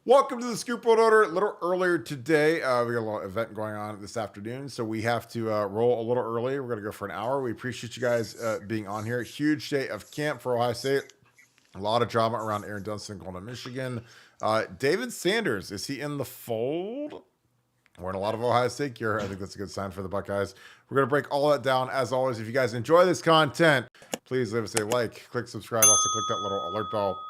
Welcome to the Scoop World Order. A little earlier today, we got a little event going on this afternoon, so we have to roll a little early. We're going to go for an hour. We appreciate you guys being on here. Huge day of camp for Ohio State. A lot of drama around Aaron Dunston going to Michigan. David Sanders, is he in the fold? Wearing a lot of Ohio State gear. I think that's a good sign for the Buckeyes. We're going to break all that down. As always, if you guys enjoy this content, please leave us a like, click subscribe, also click that little alert bell.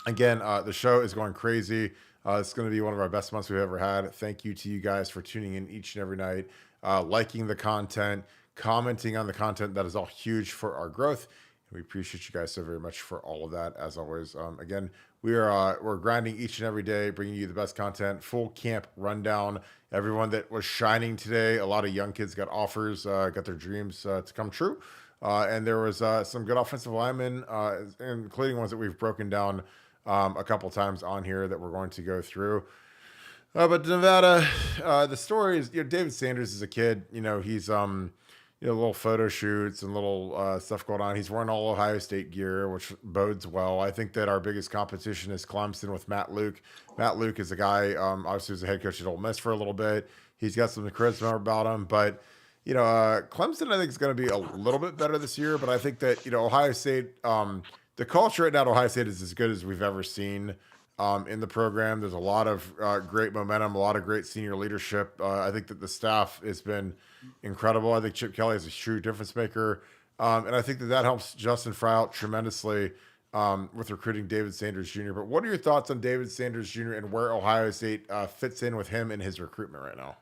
Again, the show is going crazy. It's going to be one of our best months we've ever had. Thank you to you guys for tuning in each and every night, liking the content, commenting on the content. That is all huge for our growth. And we appreciate you guys so very much for all of that. As always, again, we're grinding each and every day, bringing you the best content, full camp rundown. Everyone that was shining today, a lot of young kids got offers, got their dreams to come true. And there was some good offensive linemen, including ones that we've broken down a couple times on here that we're going to go through. But Nevada, the story is, David Sanders is a kid. He's little photo shoots and little stuff going on. He's wearing all Ohio State gear, which bodes well. I think that our biggest competition is Clemson with Matt Luke. Matt Luke is a guy, obviously was a head coach at Ole Miss for a little bit. He's got some charisma about him, but Clemson I think is going to be a little bit better this year. But I think that Ohio State, the culture right now at Ohio State is as good as we've ever seen in the program. There's a lot of great momentum, a lot of great senior leadership. I think that the staff has been incredible. I think Chip Kelly is a true difference maker. And I think that helps Justin Fry out tremendously with recruiting David Sanders Jr. But what are your thoughts on David Sanders Jr. and where Ohio State fits in with him and his recruitment right now?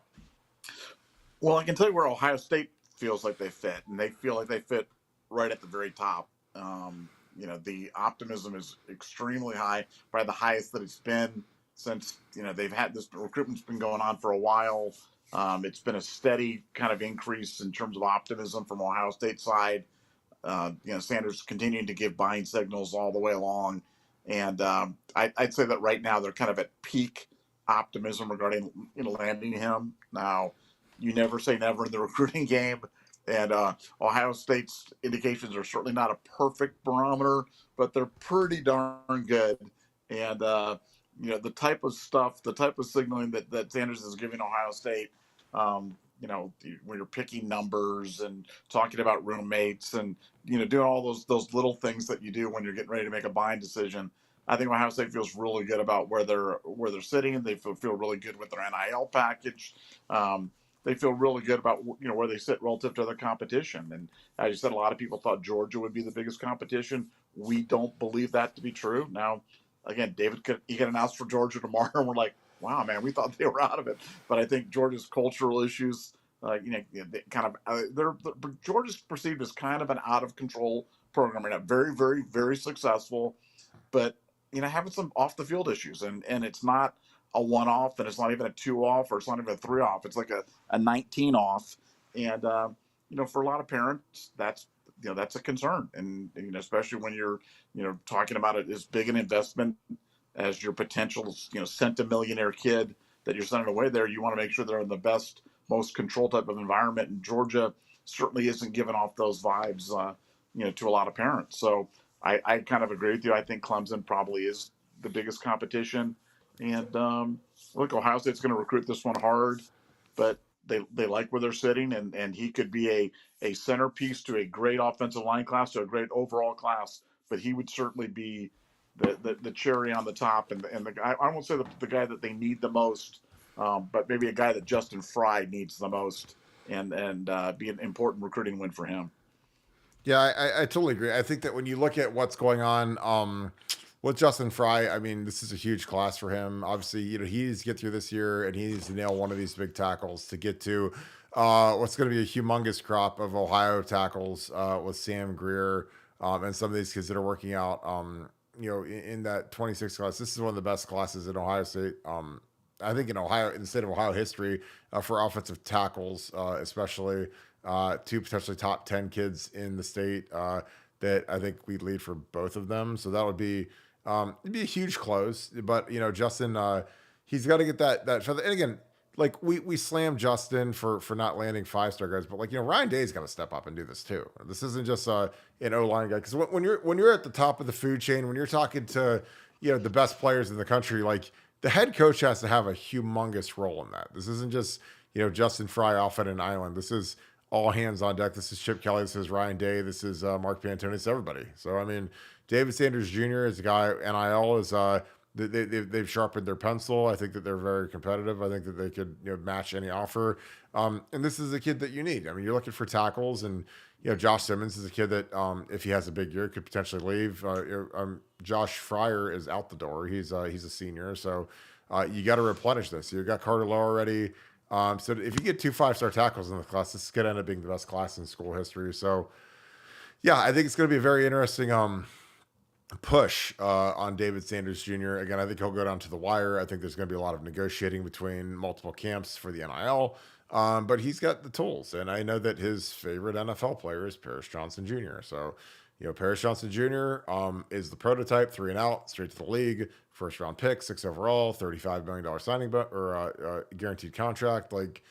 Well, I can tell you where Ohio State feels like they fit, and they feel like they fit right at the very top. The optimism is extremely high, probably the highest that it's been since, they've had this recruitment's been going on for a while. It's been a steady kind of increase in terms of optimism from Ohio State side. Sanders continuing to give buying signals all the way along. And I'd say that right now they're kind of at peak optimism regarding, landing him. Now, you never say never in the recruiting game. And Ohio State's indications are certainly not a perfect barometer, but they're pretty darn good. And, the type of stuff, the type of signaling that Sanders is giving Ohio State, when you're picking numbers and talking about roommates and, doing all those little things that you do when you're getting ready to make a buying decision. I think Ohio State feels really good about where they're sitting. They feel really good with their NIL package. They feel really good about where they sit relative to their competition. And as you said, a lot of people thought Georgia would be the biggest competition. We don't believe that to be true. Now, again, David could announce for Georgia tomorrow, and we're like, wow, man, we thought they were out of it. But I think Georgia's cultural issues, Georgia's perceived as kind of an out of control program right now. Very, very, very successful, but having some off the field issues, and it's not a one off, and it's not even a 2 off, or it's not even a 3 off. It's like a 19 off. And, for a lot of parents, that's a concern. And, especially when you're, talking about it as big an investment as your potential, centimillionaire kid that you're sending away there, you want to make sure they're in the best, most controlled type of environment. And Georgia certainly isn't giving off those vibes, to a lot of parents. So I kind of agree with you. I think Clemson probably is the biggest competition. And look, Ohio State's going to recruit this one hard, but they like where they're sitting, and he could be a centerpiece to a great offensive line class, to a great overall class. But he would certainly be the cherry on the top, and the guy, I won't say the guy that they need the most, but maybe a guy that Justin Fry needs the most, and be an important recruiting win for him. Yeah, I totally agree. I think that when you look at what's going on with Justin Fry, I mean, this is a huge class for him. Obviously, he needs to get through this year, and he needs to nail one of these big tackles to get to what's going to be a humongous crop of Ohio tackles with Sam Greer and some of these kids that are working out, in that 26 class. This is one of the best classes in Ohio State. I think in the state of Ohio history for offensive tackles, especially two potentially top 10 kids in the state that I think we'd lead for both of them. So that would be, it'd be a huge close, but Justin, he's got to get that feather. And again, like we slam Justin for not landing 5-star guys, but Ryan Day's got to step up and do this too. This isn't just an O-line guy, because when you're at the top of the food chain, when you're talking to the best players in the country, like the head coach has to have a humongous role in that. This isn't just, Justin Fry off at an island. This is all hands on deck. This is Chip Kelly. This is Ryan Day. This is Mark Pantoni. It's everybody. So, I mean, David Sanders Jr. is a guy, NIL is, they've sharpened their pencil. I think that they're very competitive. I think that they could, match any offer. And this is a kid that you need. I mean, you're looking for tackles, and Josh Simmons is a kid that, if he has a big year, could potentially leave. Josh Fryer is out the door. He's a senior, so you got to replenish this. You got Carter Lowe already. So if you get 2 5-star tackles in the class, this is going to end up being the best class in school history. So, yeah, I think it's going to be a very interesting push on David Sanders Jr. Again, I think he'll go down to the wire. I think there's going to be a lot of negotiating between multiple camps for the NIL. But he's got the tools, and I know that his favorite NFL player is Paris Johnson Jr. So, Paris Johnson Jr. Is the prototype, 3 and out, straight to the league, first round pick, 6 overall, $35 million signing, or guaranteed contract. Like,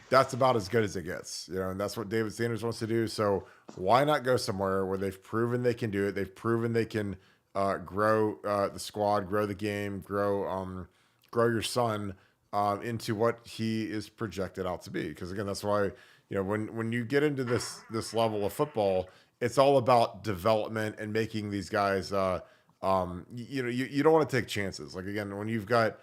that's about as good as it gets, and that's what David Sanders wants to do. So why not go somewhere where they've proven they can do it? They've proven they can grow the squad, grow the game, grow your son into what he is projected out to be. Because again, that's why when you get into this level of football, it's all about development and making these guys. You don't want to take chances. Like again, when you've got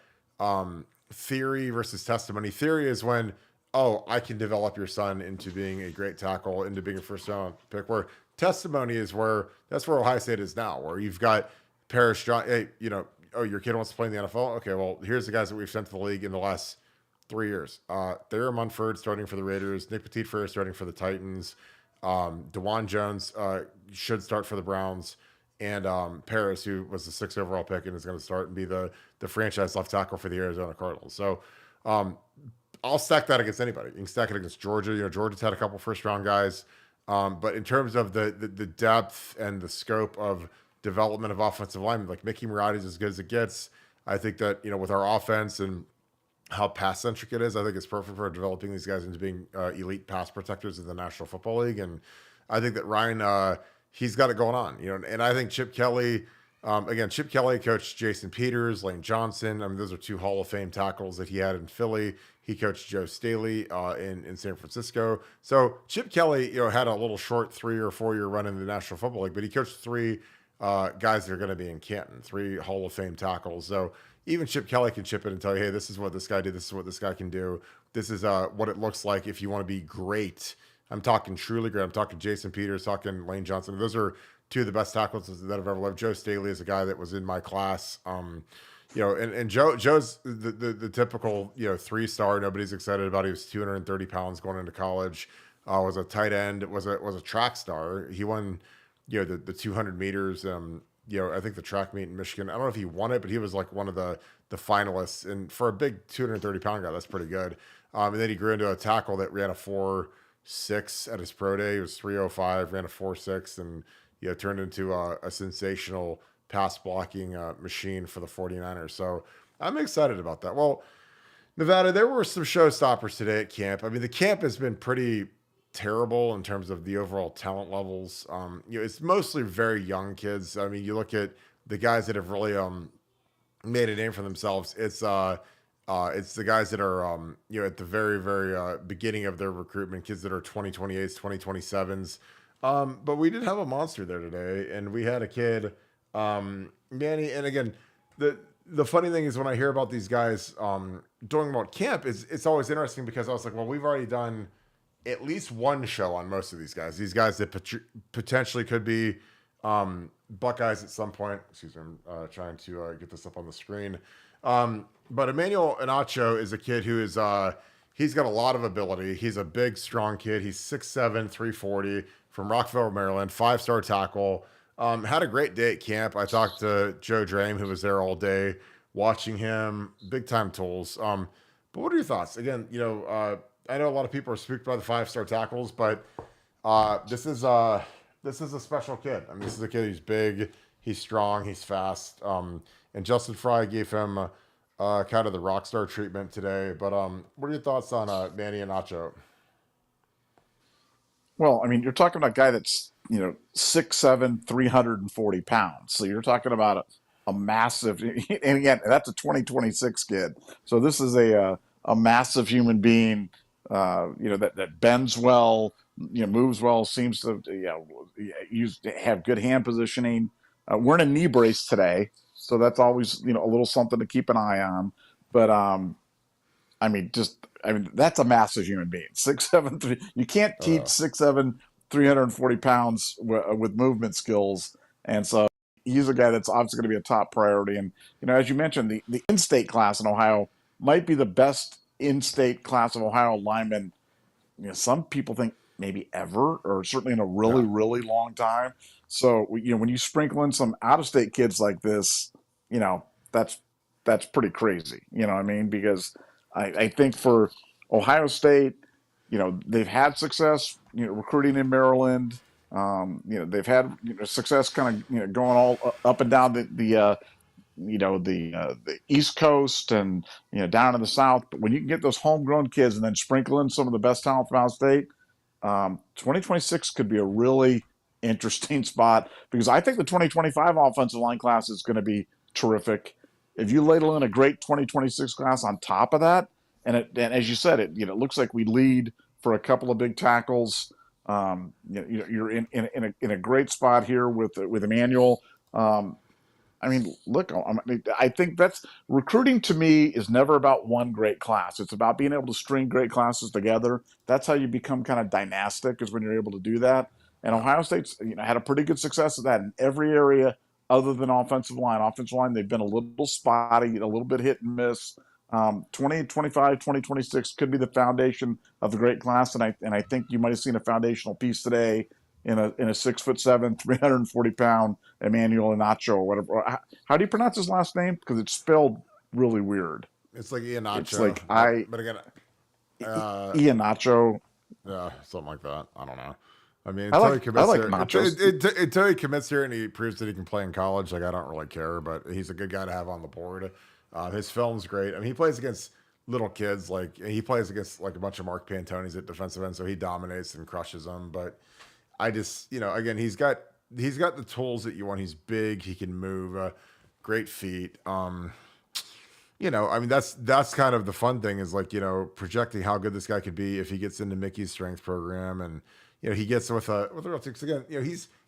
theory versus testimony. Theory is when, oh, I can develop your son into being a great tackle, into being a first round pick. Where testimony is that's where Ohio State is now, where you've got Paris John. Hey, oh, your kid wants to play in the NFL. Okay, well, here's the guys that we've sent to the league in the last 3 years. Thayer Munford starting for the Raiders, Nick Petit-Frere starting for the Titans, DeJuan Jones should start for the Browns, and Paris, who was the 6th overall pick and is going to start and be the franchise left tackle for the Arizona Cardinals. So I'll stack that against anybody. You can stack it against Georgia. Georgia's had a couple first-round guys. But in terms of the depth and the scope of development of offensive linemen, like Mickey Marotti is as good as it gets. I think that, with our offense and how pass-centric it is, I think it's perfect for developing these guys into being elite pass protectors in the National Football League. And I think that Ryan, he's got it going on, and I think Chip Kelly, Chip Kelly coached Jason Peters, Lane Johnson. I mean, those are 2 Hall of Fame tackles that he had in Philly. He coached Joe Staley in San Francisco. So Chip Kelly, had a little short 3 or 4 year run in the National Football League, but he coached 3 guys that are going to be in Canton, 3 Hall of Fame tackles. So even Chip Kelly can chip in and tell you, hey, this is what this guy did. This is what this guy can do. This is what it looks like if you want to be great. I'm talking truly great. I'm talking Jason Peters, talking Lane Johnson. Those are 2 of the best tackles that I've ever lived. Joe Staley is a guy that was in my class. And Joe's the typical, 3-star. Nobody's excited about. He was 230 pounds going into college. Was a tight end. Was a track star. He won, the 200 meters. I think the track meet in Michigan. I don't know if he won it, but he was like one of the finalists. And for a big 230 pound guy, that's pretty good. And then he grew into a tackle that ran a 4.6 at his pro day. He was 305, ran a 4.6, and turned into a sensational pass blocking machine for the 49ers. So I'm excited about that. Well, Nevada, there were some showstoppers today at camp. I mean, the camp has been pretty terrible in terms of the overall talent levels. It's mostly very young kids. I mean, you look at the guys that have really made a name for themselves. It's the guys that are at the very, very beginning of their recruitment, kids that are 2028s, 2027s. But we did have a monster there today, and we had a kid, Manny. And again, the funny thing is when I hear about these guys doing about camp, it's always interesting because I was like, well, we've already done at least one show on most of these guys. These guys that potentially could be Buckeyes at some point. Excuse me, I'm trying to get this up on the screen. But Emanuel Inacho is a kid who is he's got a lot of ability. He's a big, strong kid. He's 6'7", 340 from Rockville, Maryland, 5-star tackle. Had a great day at camp. I talked to Joe Drame, who was there all day, watching him. Big time tools. But what are your thoughts? Again, I know a lot of people are spooked by the 5-star tackles, but this is a special kid. I mean, this is a kid who's big, he's strong, he's fast. And Justin Fry gave him kind of the rock star treatment today. But what are your thoughts on Manny Inacho? Well, I mean, you're talking about a guy that's 6'7", 340 pounds. So you're talking about a massive, and again, that's a 2026 kid. So this is a massive human being, that bends well, moves well, seems to, have good hand positioning. We're in a knee brace today, so that's always, a little something to keep an eye on. But that's a massive human being. 6'7", three. You can't teach 6'7", 340 pounds with movement skills, and so he's a guy that's obviously going to be a top priority. And as you mentioned, the in-state class in Ohio might be the best in-state class of Ohio linemen. Some people think maybe ever, or certainly in a really, Yeah. really long time. So when you sprinkle in some out-of-state kids like this, that's pretty crazy. You know what I mean? Because I think for Ohio State, they've had success, recruiting in Maryland. They've had success kind of going all up and down the East Coast and down in the South. But when you can get those homegrown kids and then sprinkle in some of the best talent from Ohio State, 2026 could be a really interesting spot, because I think the 2025 offensive line class is going to be terrific. If you ladle in a great 2026 class on top of that, and as you said, it looks like we lead for a couple of big tackles. You're in a great spot here with Emanuel. Look, I think that's recruiting to me is never about one great class. It's about being able to string great classes together. That's how you become kind of dynastic, is when you're able to do that. And Ohio State's had a pretty good success of that in every area other than offensive line. Offensive line, they've been a little spotty, a little bit hit and miss. 2025, 2026 could be the foundation of the great class. And I think you might have seen a foundational piece today in a 6'7", 340-pound Emanuel Inacho or whatever. How do you pronounce his last name? Because it's spelled really weird. It's like Inacho. It's like but again, Inacho. Yeah, something like that. I don't know. I mean, I until like he commits here, nachos. until he commits here and he proves that he can play in college, like I don't really care. But he's a good guy to have on the board. His film's great. I mean, he plays against little kids. Like he plays against like a bunch of Mark Pantonis at defensive end, so he dominates and crushes them. But I just, again, he's got the tools that you want. He's big. He can move. Great feet. I mean, that's kind of the fun thing, is like, projecting how good this guy could be if he gets into Mickey's strength program, and he gets with a real team. Again,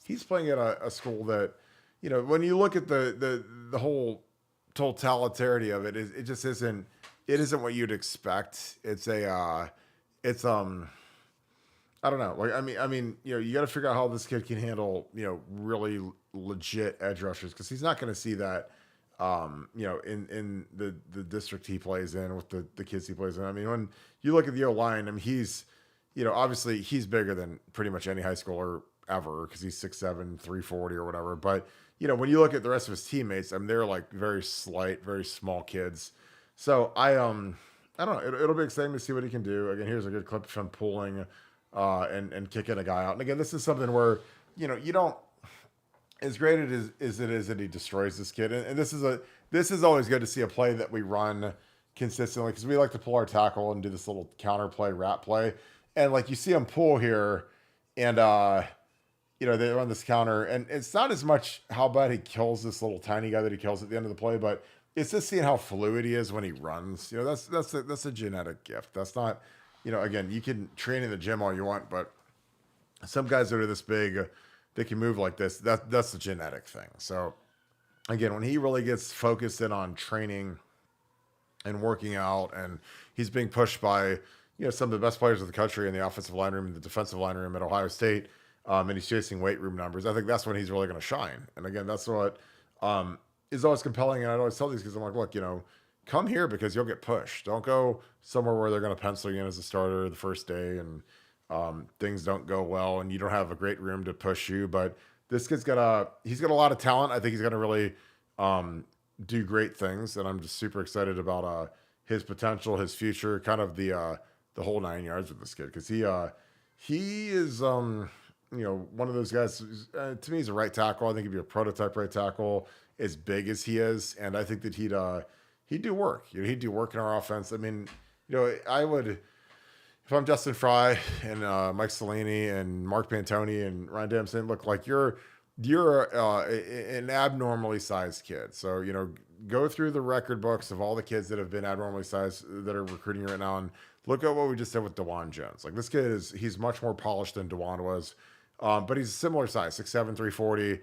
he's playing at a school that, when you look at the whole totality of it, it just isn't what you'd expect. It's I don't know. Like, I mean, you got to figure out how this kid can handle, really legit edge rushers, because he's not going to see that, in the district he plays in with the kids he plays in. I mean, when you look at the O-line, I mean, he's, obviously he's bigger than pretty much any high schooler ever, because he's 6'7", 340 or whatever. But, when you look at the rest of his teammates, I mean, they're like very slight, very small kids. So I don't know. It'll be exciting to see what he can do. Again, here's a good clip of him pulling and kicking a guy out. And again, this is something where, you don't, as great as it is that he destroys this kid. And this is always good to see a play that we run consistently, because we like to pull our tackle and do this little counter play, wrap play. And like, you see him pull here, and, they run this counter, and it's not as much how bad he kills this little tiny guy that he kills at the end of the play, but it's just seeing how fluid he is when he runs. That's a genetic gift. That's not, again, you can train in the gym all you want, but some guys that are this big, they can move like this. That's a genetic thing. So again, when he really gets focused in on training and working out, and he's being pushed by, some of the best players of the country in the offensive line room and the defensive line room at Ohio State, and he's chasing weight room numbers, I think that's when he's really going to shine. And again, that's what is always compelling. And I always tell these kids, I'm like, look, come here because you'll get pushed. Don't go somewhere where they're going to pencil you in as a starter the first day, and things don't go well and you don't have a great room to push you. But this kid's he's got a lot of talent. I think he's going to really do great things, and I'm just super excited about his potential, his future, kind of the whole 9 yards with this kid, because he is one of those guys. To me, he's a right tackle. I think he'd be a prototype right tackle, as big as he is, and I think that he'd do work. He'd do work in our offense. I mean, I would, if I'm Justin Fry and Mike Salini and Mark Pantoni and Ryan Damson, look, like, you're you're an abnormally sized kid. So, go through the record books of all the kids that have been abnormally sized that are recruiting right now and look at what we just said with DeJuan Jones. Like this kid he's much more polished than DeJuan was. But he's a similar size, 6'7", 340,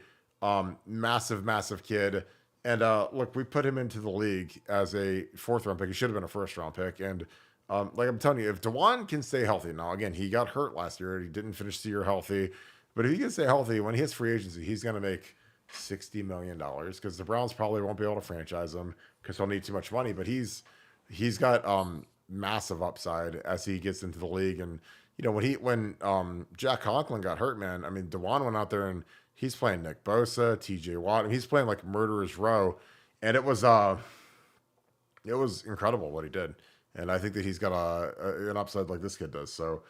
massive, massive kid. And look, we put him into the league as a fourth round pick. He should have been a first round pick. And like I'm telling you, if DeJuan can stay healthy, now again, he got hurt last year. He didn't finish the year healthy. But if he can stay healthy, when he hits free agency, he's going to make $60 million because the Browns probably won't be able to franchise him because he'll need too much money. But he's got massive upside as he gets into the league. And when Jack Conklin got hurt, man, I mean, DeJuan went out there and he's playing Nick Bosa, T.J. Watt, and he's playing like murderer's row, and it was incredible what he did. And I think that he's got an upside like this kid does. So,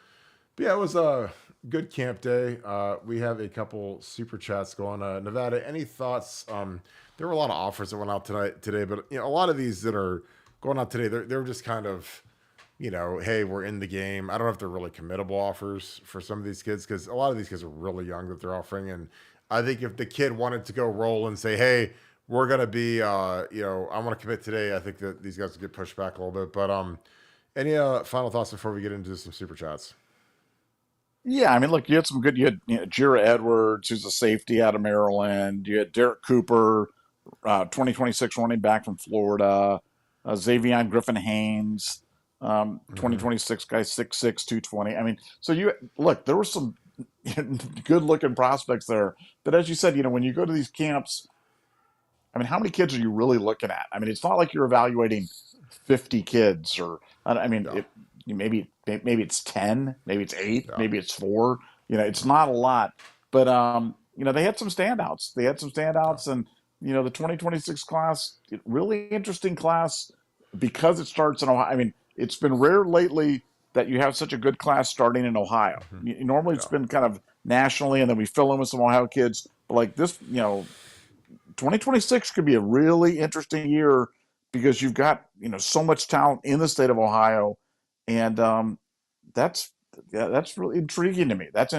but yeah, it was a good camp day. We have a couple super chats going. Nevada, any thoughts? There were a lot of offers that went out today, but a lot of these that are going out today, they're just kind of, hey, we're in the game. I don't know if they're really committable offers for some of these kids because a lot of these kids are really young that they're offering. And I think if the kid wanted to go roll and say, hey, we're going to be, I want to commit today, I think that these guys would get pushed back a little bit. But any final thoughts before we get into some super chats? Yeah, I mean, look, you had some good. You had Jira Edwards, who's a safety out of Maryland. You had Derek Cooper, 2026 running back from Florida. Xavier Griffin Haynes, Mm-hmm. 2026 guy, 6'6", 220. I mean, so you look, there were some good looking prospects there. But as you said, when you go to these camps, I mean, how many kids are you really looking at? I mean, it's not like you're evaluating 50 kids or, I mean, Yeah. maybe it's 10, maybe it's 8, Yeah. maybe it's 4. It's not a lot. But, they had some standouts. They had some Yeah. standouts. And, the 2026 class, really interesting class because it starts in Ohio. I mean, it's been rare lately that you have such a good class starting in Ohio. Mm-hmm. Normally it's Yeah. been kind of nationally and then we fill in with some Ohio kids. But like this, 2026 could be a really interesting year because you've got so much talent in the state of Ohio, and that's that's really intriguing to me. That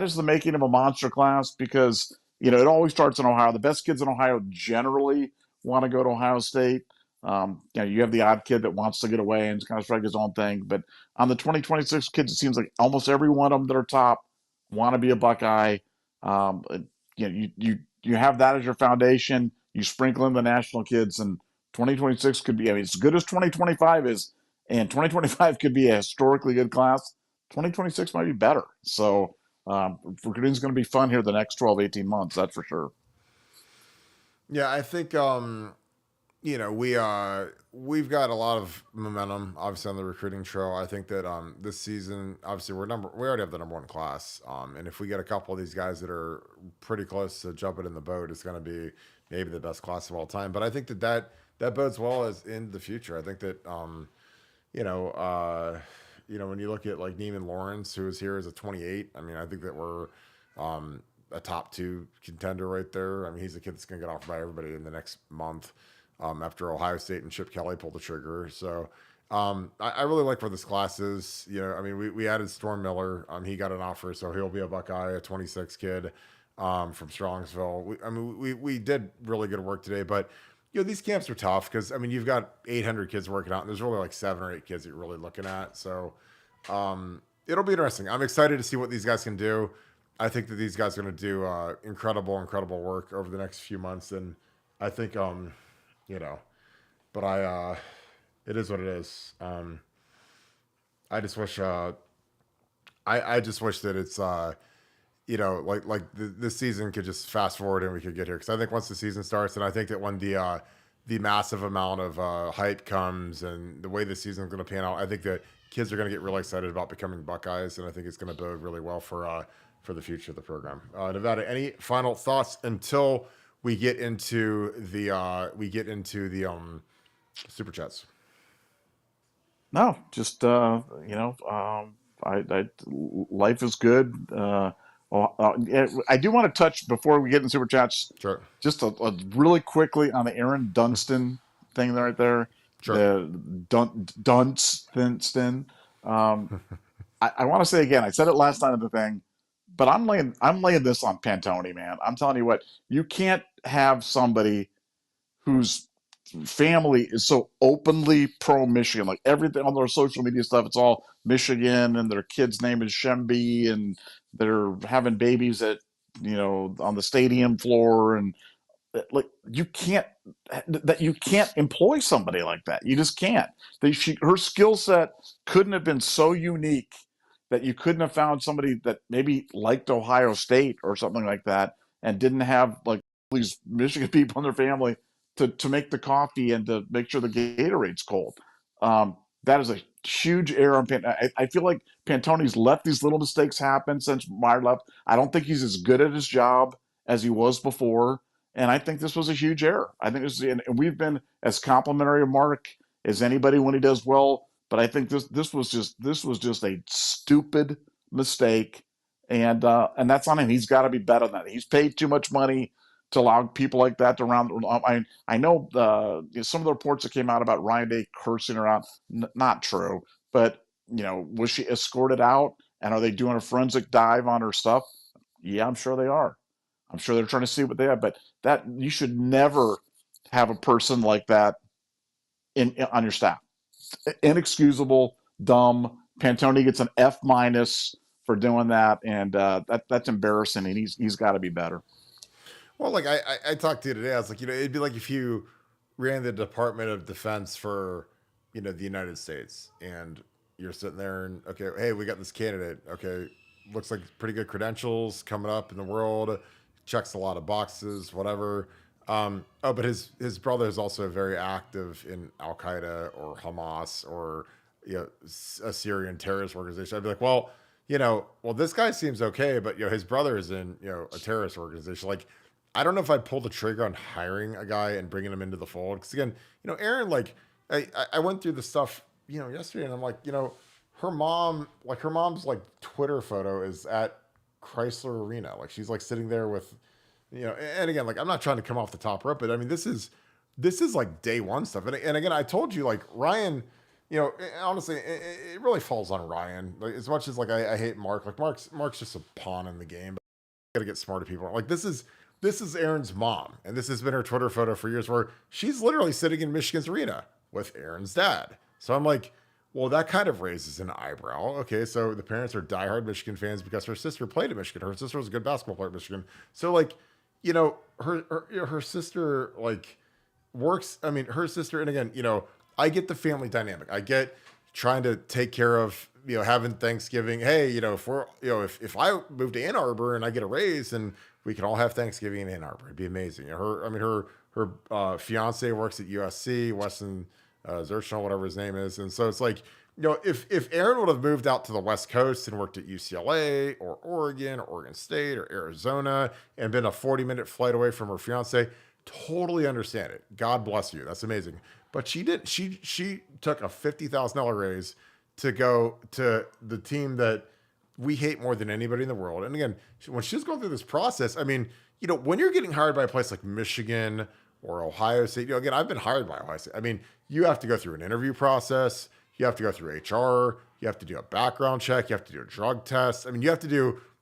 is the making of a monster class because it always starts in Ohio. The best kids in Ohio generally want to go to Ohio State. You have the odd kid that wants to get away and kind of strike his own thing, but on the 2026 kids, it seems like almost every one of them that are top want to be a Buckeye. Um, you have that as your foundation. You sprinkle in the national kids, and 2026 could be. I mean, as good as 2025 is, and 2025 could be a historically good class. 2026 might be better. So recruiting is going to be fun here the next 12, 18 months. That's for sure. Yeah, I think we've got a lot of momentum obviously on the recruiting trail. I think that this season obviously we already have the number one class. And if we get a couple of these guys that are pretty close to jumping in the boat, it's going to be maybe the best class of all time. But I think that bodes well as in the future. I think that you know, when you look at like Neiman Lawrence, who is here as a 28, I mean, I think that we're a top two contender right there. I mean, he's a kid that's going to get offered by everybody in the next month after Ohio State and Chip Kelly pulled the trigger. So I really like where this class is. I mean, we added Storm Miller. He got an offer, so he'll be a Buckeye, a 26 kid from Strongsville. We did really good work today, but these camps are tough because I mean you've got 800 kids working out, and there's really like 7 or 8 kids that you're really looking at. So it'll be interesting. I'm excited to see what these guys can do. I think that these guys are going to do incredible work over the next few months, and I think you know, but it is what it is. I just wish I just wish that it's this season could just fast forward and we could get here because I think once the season starts, and I think that when the massive amount of hype comes and the way the season is going to pan out, I think that kids are going to get really excited about becoming Buckeyes, and I think it's going to bode really well for the future of the program. Nevada, any final thoughts until we get into the super chats? No, just life is good. Yeah, I do want to touch before we get in super chats, Sure. just really quickly on the Aaron Dunstan thing right there. Sure. The Dunstan. I want to say again, I said it last time of the thing. but I'm laying this on Pantone, man. I'm telling you what, you can't have somebody whose family is so openly pro Michigan. Like everything on their social media stuff, it's all Michigan, and their kid's name is Shemby, and they're having babies at on the stadium floor, and like you can't employ somebody like that. You just can't. Her skill set couldn't have been so unique that you couldn't have found somebody that maybe liked Ohio State or something like that and didn't have like these Michigan people in their family to make the coffee and to make sure the Gatorade's cold. That is a huge error on I feel like Pantone's let these little mistakes happen since Meyer left. I don't think he's as good at his job as he was before. And I think this was a huge error. I think this is, and we've been as complimentary of Mark as anybody when he does well. But I think this was just a stupid mistake, and that's on him. He's got to be better than that. He's paid too much money to allow people like that to round. I know some of the reports that came out about Ryan Day cursing her out, not true. But was she escorted out? And are they doing a forensic dive on her stuff? Yeah, I'm sure they are. I'm sure they're trying to see what they have, but that you should never have a person like that on your staff. Inexcusable, dumb. Pantone gets an F minus for doing that, and that's embarrassing. And he's got to be better. Well, like I talked to you today. I was like, it'd be like if you ran the Department of Defense for, the United States, and you're sitting there and okay, hey, we got this candidate. Okay, looks like pretty good credentials coming up in the world, checks a lot of boxes, whatever. But his brother is also very active in Al Qaeda or Hamas or a Syrian terrorist organization. I'd be like, well, this guy seems okay, but his brother is in a terrorist organization. Like, I don't know if I'd pull the trigger on hiring a guy and bringing him into the fold. Because again, Aaron, like, I went through the stuff yesterday, and I'm like, her mom's like Twitter photo is at Chrysler Arena. Like she's like sitting there with, and again, like I'm not trying to come off the top rope, but I mean, this is like day one stuff. And again, I told you like Ryan, honestly, it really falls on Ryan. Like as much as like I hate Mark, like Mark's just a pawn in the game, but I gotta get smarter people. Like this is Aaron's mom, and this has been her Twitter photo for years where she's literally sitting in Michigan's arena with Aaron's dad. So I'm like, well, that kind of raises an eyebrow. Okay, so the parents are diehard Michigan fans because her sister played at Michigan. Her sister was a good basketball player at Michigan. So like, her sister like works. I mean, her sister, and again, I get the family dynamic. I get trying to take care of having Thanksgiving. Hey, if we're if I move to Ann Arbor and I get a raise, and we can all have Thanksgiving in Ann Arbor, it'd be amazing. Her fiance works at USC, Weston Zerchnell, whatever his name is. And so it's like, if Aaron would have moved out to the West Coast and worked at UCLA or Oregon or Oregon State or Arizona and been a 40-minute flight away from her fiance, totally understand it. God bless you. That's amazing. But she didn't. She took a $50,000 raise to go to the team that we hate more than anybody in the world. And again, when she was going through this process, I mean, when you're getting hired by a place like Michigan or Ohio State, again, I've been hired by Ohio State. I mean, you have to go through an interview process. You have to go through HR. You have to do a background check. You have to do a drug test. I mean,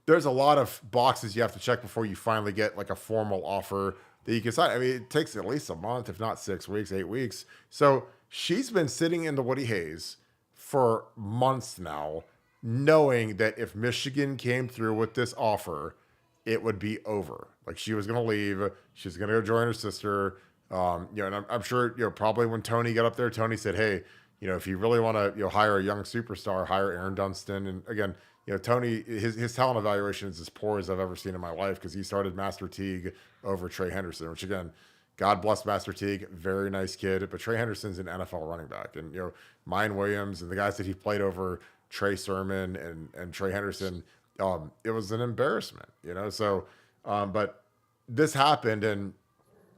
there's a lot of boxes you have to check before you finally get like a formal offer that you can sign. I mean, it takes at least a month, if not 6 weeks, 8 weeks. So she's been sitting in the Woody Hayes for months now, knowing that if Michigan came through with this offer, it would be over. Like she was going to leave. She's going to go join her sister. And I'm sure, probably when Tony got up there, Tony said, hey, if you really want to, hire a young superstar, hire Aaron Dunston. And again, Tony, his talent evaluation is as poor as I've ever seen in my life because he started Master Teague over Trey Henderson, which again, God bless Master Teague, very nice kid. But Trey Henderson's an NFL running back. And, Mine Williams and the guys that he played over, Trey Sermon and Trey Henderson, it was an embarrassment, So, but this happened, and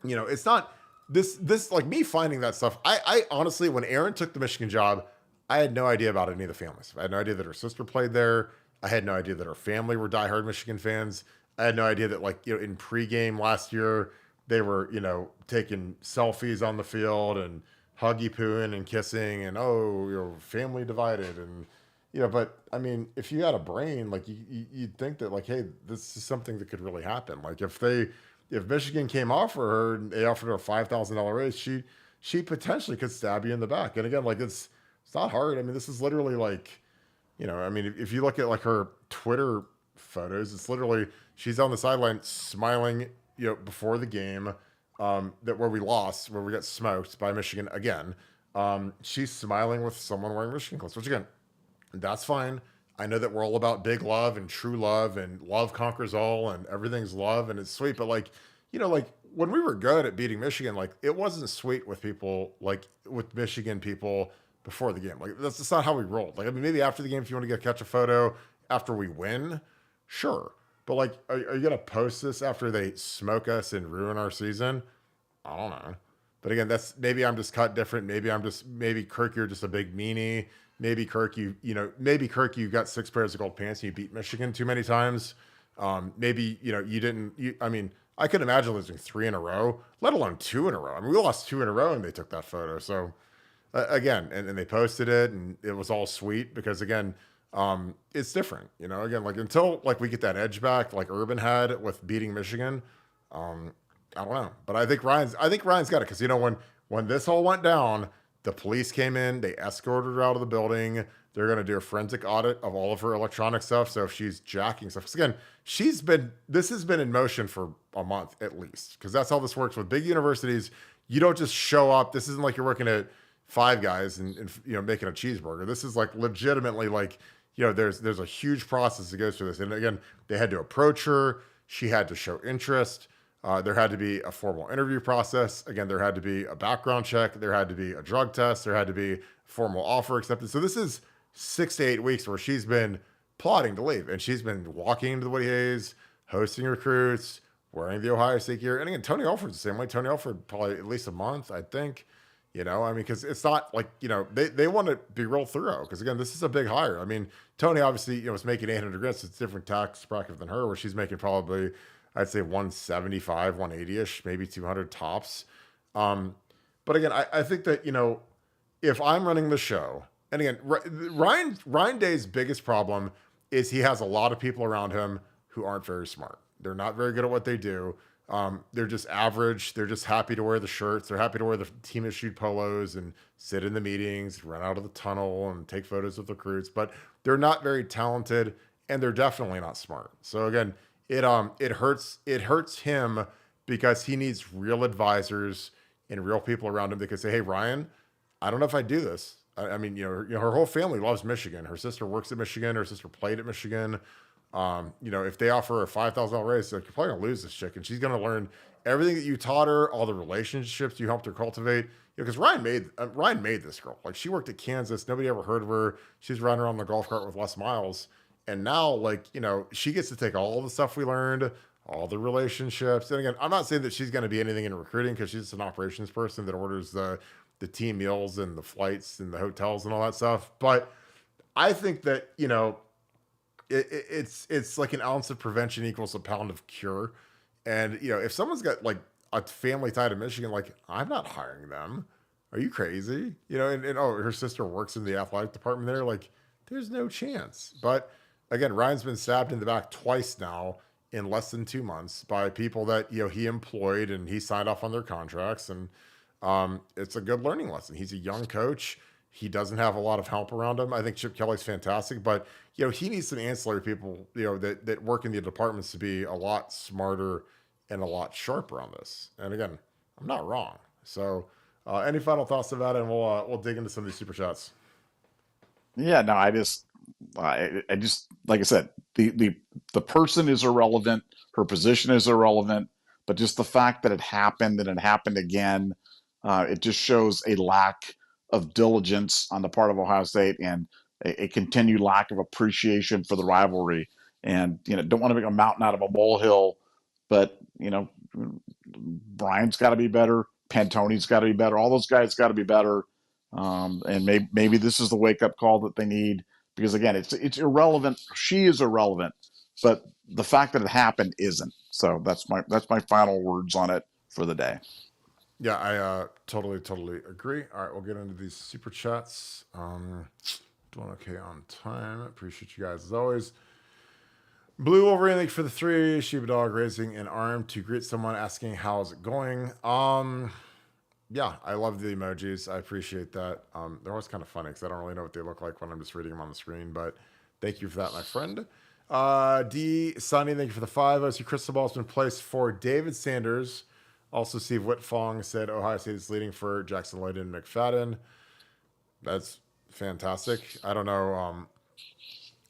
it's not this like me finding that stuff. I honestly, when Aaron took the Michigan job, I had no idea about any of the families. I had no idea that her sister played there. I had no idea that her family were diehard Michigan fans. I had no idea that in pregame last year they were taking selfies on the field and huggy pooing and kissing and family divided and but I mean, if you had a brain, like you'd think that like, hey, this is something that could really happen. Like if Michigan came offer her and they offered her a $5,000 raise, she potentially could stab you in the back. And again, like it's not hard. I mean, this is literally like, I mean, if you look at like her Twitter photos, it's literally she's on the sideline smiling, before the game, that where we lost, where we got smoked by Michigan again. She's smiling with someone wearing Michigan clothes, which again, that's fine. I know that we're all about big love and true love and love conquers all and everything's love and it's sweet. But like, like when we were good at beating Michigan, like it wasn't sweet with people, like with Michigan people before the game. Like that's just not how we rolled. Like, I mean, maybe after the game, if you want to catch a photo after we win, sure. But like, are you going to post this after they smoke us and ruin our season? I don't know. But again, that's maybe I'm just cut different. Maybe Kirk, you're just a big meanie. Maybe Kirk, maybe Kirk, you got 6 pairs of gold pants and you beat Michigan too many times. Maybe, you didn't, I mean, I could imagine losing 3 in a row, let alone 2 in a row. I mean, we lost 2 in a row and they took that photo. So again, and they posted it and it was all sweet because again, it's different, again, like until like we get that edge back, like Urban had with beating Michigan. I don't know, but I think Ryan's got it because when this all went down, the police came in, they escorted her out of the building. They're going to do a forensic audit of all of her electronic stuff. So if she's jacking stuff, because again, this has been in motion for a month at least, because that's how this works with big universities. You don't just show up. This isn't like you're working at Five Guys and making a cheeseburger. This is like legitimately like, there's a huge process that goes through this. And again, they had to approach her. She had to show interest. There had to be a formal interview process. Again, there had to be a background check. There had to be a drug test. There had to be a formal offer accepted. So this is 6 to 8 weeks where she's been plotting to leave. And she's been walking into the Woody Hayes, hosting recruits, wearing the Ohio State gear. And again, Tony Alford's the same way. Tony Alford probably at least a month, I think. I mean, because it's not like, they want to be real thorough. Because again, this is a big hire. I mean, Tony obviously, was making 800 grand. So it's a different tax bracket than her, where she's making probably, I'd say 175, 180-ish, maybe 200 tops. But again, I think that, if I'm running the show, and again, Ryan Day's biggest problem is he has a lot of people around him who aren't very smart. They're not very good at what they do. They're just average. They're just happy to wear the shirts. They're happy to wear the team issued polos and sit in the meetings, run out of the tunnel and take photos with recruits, but they're not very talented and they're definitely not smart. So again, it hurts him because he needs real advisors and real people around him that can say, hey, Ryan, I don't know if I do this. I mean, her whole family loves Michigan. Her sister works at Michigan. Her sister played at Michigan. If they offer her a $5,000 raise, like, you're probably gonna lose this chick, and she's gonna learn everything that you taught her, all the relationships you helped her cultivate. Because Ryan made this girl. Like, she worked at Kansas, nobody ever heard of her. She's running around the golf cart with Les Miles, and now, like, she gets to take all the stuff we learned, all the relationships. And again, I'm not saying that she's going to be anything in recruiting because she's an operations person that orders the team meals and the flights and the hotels and all that stuff. But I think that it's like an ounce of prevention equals a pound of cure. And if someone's got like a family tie to Michigan, like, I'm not hiring them. Are you crazy? And oh, her sister works in the athletic department there. Like, there's no chance. But again, Ryan's been stabbed in the back twice now in less than 2 months by people that he employed and he signed off on their contracts. And it's a good learning lesson. He's a young coach. He doesn't have a lot of help around him. I think Chip Kelly's fantastic, but he needs some ancillary people that work in the departments to be a lot smarter and a lot sharper on this. And again, I'm not wrong. So any final thoughts about it? And we'll dig into some of these super chats. Yeah, no, I just like I said, the person is irrelevant, her position is irrelevant, but just the fact that it happened and it happened again, it just shows a lack of diligence on the part of Ohio State and a continued lack of appreciation for the rivalry. And don't want to make a mountain out of a molehill, but Brian's got to be better, Pantoni's got to be better, all those guys got to be better. And maybe this is the wake up call that they need, because again, it's irrelevant. She is irrelevant, but the fact that it happened isn't. So that's my final words on it for the day. Yeah, I totally agree. All right, we'll get into these super chats. Doing okay on time. Appreciate you guys as always. Blue Wolverine, thank you for the 3. Shiba Dog raising an arm to greet someone asking how's it going. Yeah, I love the emojis. I appreciate that. They're always kind of funny because I don't really know what they look like when I'm just reading them on the screen, but thank you for that, my friend. D. Sunny, thank you for the 5. OSU Crystal Ball has been placed for David Sanders. Also, Steve Whitfong said Ohio State is leading for Jackson Lloyd and McFadden. That's fantastic. I don't know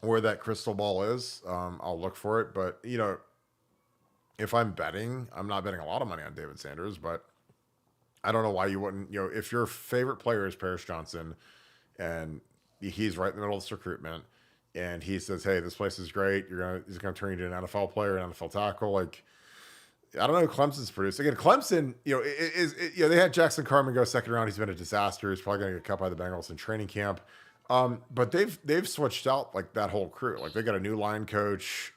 where that crystal ball is. I'll look for it. But, you know, if I'm betting, I'm not betting a lot of money on David Sanders, but I don't know why you wouldn't. You know, if your favorite player is Paris Johnson and he's right in the middle of this recruitment and he says, hey, this place is great. He's going to turn you into an NFL player, an NFL tackle. Like, I don't know who Clemson's produced. Again, Clemson, you know, they had Jackson Carman go second round. He's been a disaster. He's probably going to get cut by the Bengals in training camp. But they've switched out like that whole crew. Like they got a new line coach.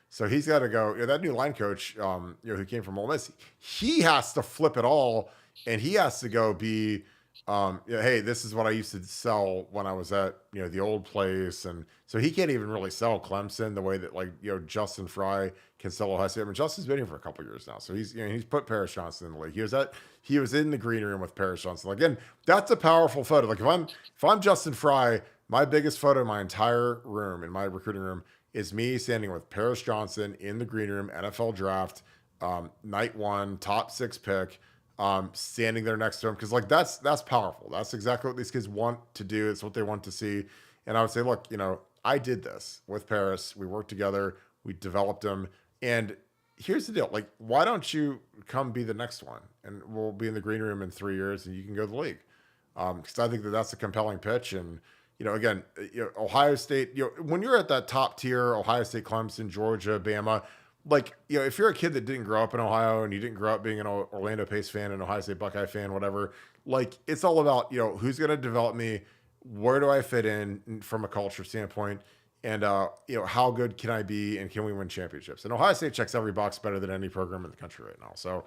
So he's got to go. You know, that new line coach, you know, who came from Ole Miss, he has to flip it all, and he has to go be, hey, this is what I used to sell when I was at, you know, the old place, and so he can't even really sell Clemson the way that, like, you know, Justin Fry can sell Ohio State. I mean, Justin's been here for a couple of years now, so he's put Paris Johnson in the league. He was in the green room with Paris Johnson. Again, that's a powerful photo. Like if I'm Justin Fry, my biggest photo in my entire room, in my recruiting room, is me standing with Paris Johnson in the green room, NFL draft, night 1, top 6 pick, standing there next to him. Cause like, that's powerful. That's exactly what these kids want to do. It's what they want to see. And I would say, look, you know, I did this with Paris. We worked together, we developed him. And here's the deal. Like, why don't you come be the next one? And we'll be in the green room in 3 years and you can go to the league. Cause I think that's a compelling pitch. And, you know, again, you know, Ohio State, you know, when you're at that top tier, Ohio State, Clemson, Georgia, Bama, like, you know, if you're a kid that didn't grow up in Ohio and you didn't grow up being an Orlando Pace fan, an Ohio State Buckeye fan, whatever, like, it's all about, you know, who's going to develop me? Where do I fit in from a culture standpoint? And, you know, how good can I be and can we win championships? And Ohio State checks every box better than any program in the country right now. So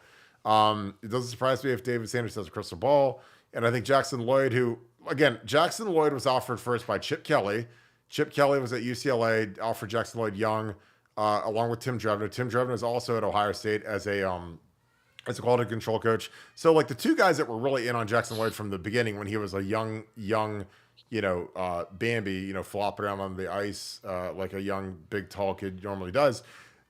it doesn't surprise me if David Sanders has a crystal ball. And I think Jackson Lloyd, who, again, Jackson Lloyd was offered first by Chip Kelly. Chip Kelly was at UCLA, offered Jackson Lloyd young, along with Tim Drevno. Tim Drevno is also at Ohio State as a quality control coach. So, like, the two guys that were really in on Jackson Lloyd from the beginning when he was a young, you know, Bambi, you know, flopping around on the ice like a young, big, tall kid normally does,